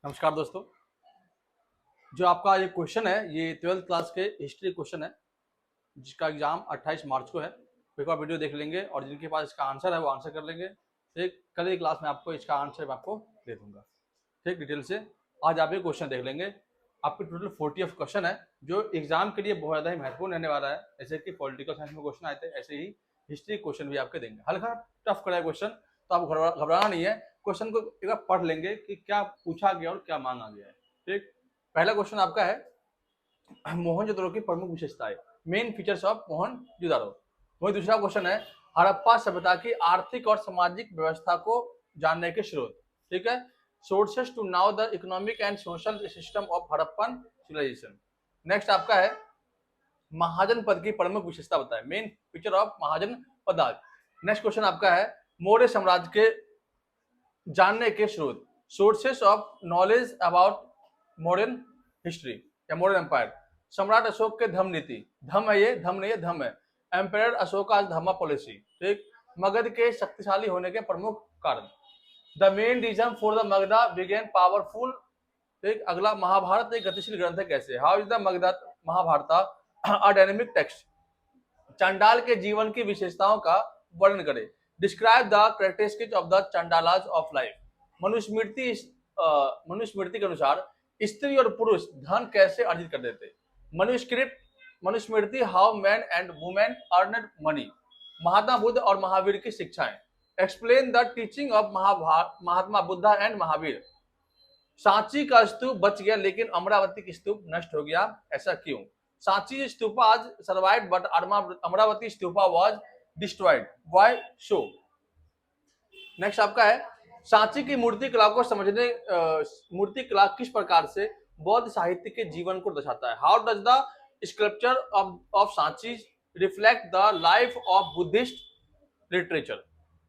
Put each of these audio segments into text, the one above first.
नमस्कार दोस्तों। जो आपका ये क्वेश्चन है ये 12th क्लास के हिस्ट्री क्वेश्चन है जिसका एग्जाम 28 मार्च को है। एक बार वीडियो देख लेंगे और जिनके पास इसका आंसर है वो आंसर कर लेंगे। ठीक, कल की क्लास में आपको इसका आंसर मैं आपको दे दूंगा। ठीक, डिटेल से आज आप ये क्वेश्चन देख लेंगे। आपके टोटल 40 क्वेश्चन है जो एग्जाम के लिए बहुत ज़्यादा ही महत्वपूर्ण रहने वाला है। ऐसे कि पॉलिटिकल साइंस में क्वेश्चन आए थे, ऐसे ही हिस्ट्री क्वेश्चन भी आपके देंगे। हल्का टफ करा है क्वेश्चन, तो आप घबराना नहीं है। क्वेश्चन को एक बार पढ़ लेंगे कि क्या पूछा गया और क्या मांगा गया है। ठीक, पहला क्वेश्चन आपका है मोहनजोदड़ो की प्रमुख विशेषताएं, मेन फीचर्स ऑफ मोहनजोदड़ो। वही दूसरा क्वेश्चन है हड़प्पा सभ्यता की आर्थिक और सामाजिक व्यवस्था को जानने के स्रोत। ठीक है, sources to now the economic and social system of Harappan civilisation. Next आपका है महाजन पद की प्रमुख विशेषता बताएं, मेन फीचर ऑफ महाजन पद। नेक्स्ट क्वेश्चन आपका है मौर्य साम्राज्य के जानने के स्रोत, sources of knowledge about modern history या मॉडर्न एम्पायर। सम्राट अशोक के धम्म नीति, धम्म है ये, धम्म नहीं है, धम्म है। एम्पायर अशोक का धम्मा पॉलिसी। ठीक, मगध के शक्तिशाली होने के प्रमुख कारण, the main reason for the Magadha began powerful. ठीक, अगला महाभारत एक गतिशील ग्रंथ है कैसे, how is the Magadha Mahabharata a dynamic text. चांडाल के जीवन की विशेषताओं का वर्णन करें, describe the characteristics of the Chandalas of life. Manusmriti के अनुसार स्त्री और पुरुष धन कैसे अर्जित कर देते। Manusmriti how man and women earned money. Mahatma Buddha और महावीर की शिक्षाएं, explain the teaching of Mahatma Buddha and Mahavir. Sanchi का स्तूप बच गया लेकिन अमरावती की स्तूप नष्ट हो गया, ऐसा क्यों। सांची स्तूपा आज survived but Amravati stupa was destroyed, why so. Next आपका है सांची की मूर्ति कला को समझने, मूर्ति कला किस प्रकार से बौद्ध साहित्य के जीवन को दर्शाता है, how does the sculpture of Sanchi reflect the life of Buddhist literature.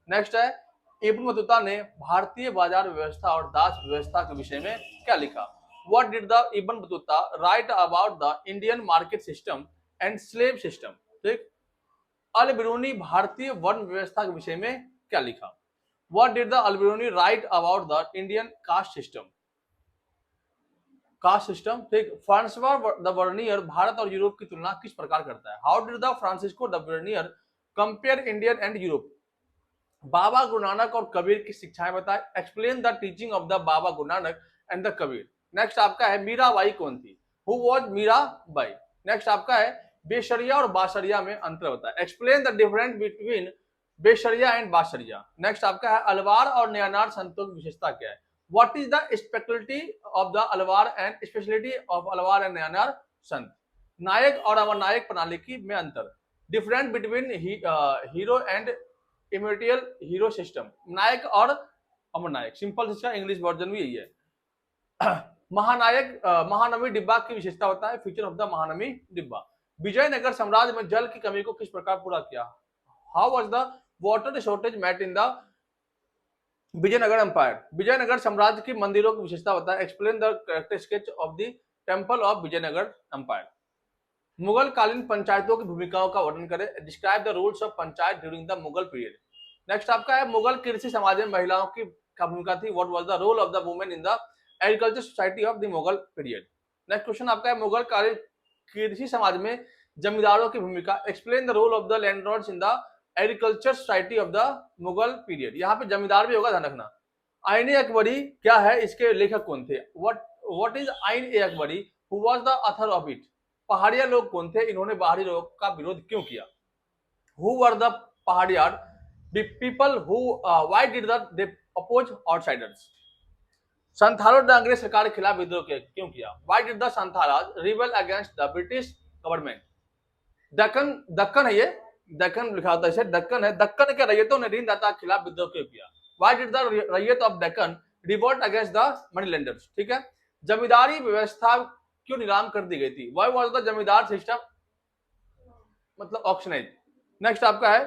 Next है इब्न बतूता ने भारतीय बाजार व्यवस्था और दास व्यवस्था के विषय में क्या लिखा, what did the Ibn Battuta right about the Indian market system and slave system. ठीक, अल बिरूनी भारतीय वर्ण व्यवस्था के विषय में क्या लिखा, what did the Al Biruni write about the Indian caste system. ठीक, फ्रांसवा द वर्नियर भारत और यूरोप की तुलना किस प्रकार करता है, how did the Francisco de Bernier compare Indian and Europe. Baba Guru Nanak और कबीर की शिक्षाएं बताएं, explain the teaching of the Baba Guru Nanak and the Kabir. Next आपका है मीराबाई कौन थी, हु वाज मीराबाई। नेक्स्ट आपका है बेशरिया और बाशरिया में अंतर बताएं, एक्सप्लेन द डिफरेंस बिटवीन बेशरिया एंड बाशरिया। नेक्स्ट आपका है अलवार और नयानार संतों की विशेषता क्या है, what is the speciality of the Alvar and speciality of Alvar and Nayanar संत। नायक और अमरनायक प्रणाली की में अंतर, different between hero and immortal hero system, नायक और अमरनायक। सिंपल इसका इंग्लिश वर्जन भी यही है। महानवी डिब्बा की विशेषता होता है, फीचर ऑफ द महानवी डिब्बा। विजयनगर साम्राज्य में जल की कमी को किस प्रकार पूरा किया, how was the water shortage met in the Vijayanagara empire. Vijayanagara साम्राज्य की मंदिरों की विशेषता होता है, explain the characteristics of the temple of Vijayanagara empire. Mughal कालीन पंचायतों की भूमिकाओं का वर्णन करें, describe the rules of panchayat during the Mughal period. Next आपका है मुगल कृषि समाज में महिलाओं की क्या भूमिका थी, what was the role of the women in the agriculture society of the Mughal period. Next question आपका है मुगल कालीन कृषि समाज में जमींदारों की भूमिका, explain the role of the landlords in the agriculture society of the Mughal period. यहाँ पे जमींदार भी होगा, ध्यान रखना। आईन ए अकबरी क्या है, इसके लेखक कौन थे, what is Ain e Akbari, who was the author of it. Paharia लोग कौन थे, इन्होंने बाहरी लोगों का विरोध क्यों किया, who were the Paharia people who why did they oppose outsiders. संथालों ने अंग्रेज सरकार के खिलाफ विद्रोह क्यों किया, why did the Santhalas rebel against the British government. Deccan है ये, दक्कन लिखा होता है इसे, दक्कन है। दक्कन के रैयतों ने ऋणदाता के खिलाफ विद्रोह क्यों किया, व्हाई डिड द रैयत of Deccan revolt against the money lenders. ठीक है, जमींदारी व्यवस्था क्यों नीलाम कर दी गई थी, व्हाई वाज द जमींदार सिस्टम मतलब ऑक्शनाइज। नेक्स्ट आपका है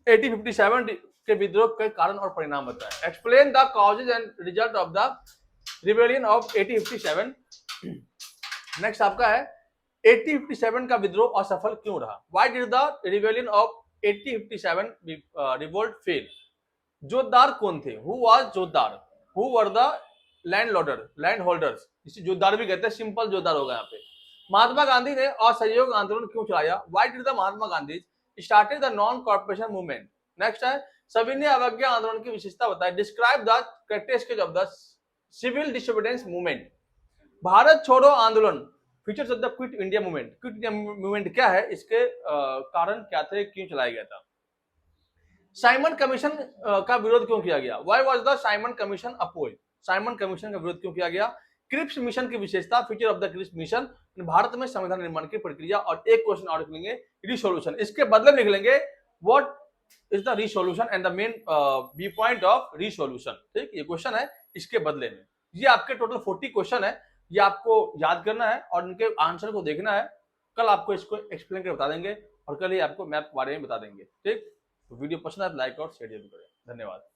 1857 के विद्रोह के कारण और परिणाम बताएं, explain the causes and result of the rebellion of 1857। Next आपका है 1857 का विद्रोह असफल क्यों रहा, why did the rebellion of 1857 revolt fail. जोतदार कौन थे, who was jotedar, who were the land holders, इसे जोतदार भी कहते हैं, सिंपल जोतदार होगा यहाँ पे। महात्मा गांधी ने असहयोग आंदोलन क्यों चलाया? Why did the Mahatma Gandhi started the non corporation movement? Next है सविनय अवज्ञा आंदोलन की विशेषता बताए। Describe the characteristics of the civil disobedience movement. Bharat छोड़ो आंदोलन, features of the quit India movement. Quit India movement क्या है, इसके कारण क्या थे, क्यों चलाया गया था? साइमन कमीशन का विरोध क्यों किया गया? Why was the Simon commission oppose? Simon commission का विरोध क्यों किया गया? क्रिप्स मिशन की विशेषता, feature of the Cripps mission. Bharat में संविधान निर्माण की प्रक्रिया। और एक क्वेश्चन और लिखेंगे रिसोल्यूशन, इसके बदले में लिख लेंगे what is the resolution and the main b point of resolution. ठीक, ये क्वेश्चन है इसके बदले में। ये आपके टोटल 40 क्वेश्चन है, ये आपको याद करना है और इनके आंसर को देखना है। कल आपको इसको एक्सप्लेन करके बता देंगे और कल ही आपको मैप के बारे में बता देंगे। ठीक, तो वीडियो पसंद आए तो लाइक और शेयर जरूर करें। धन्यवाद।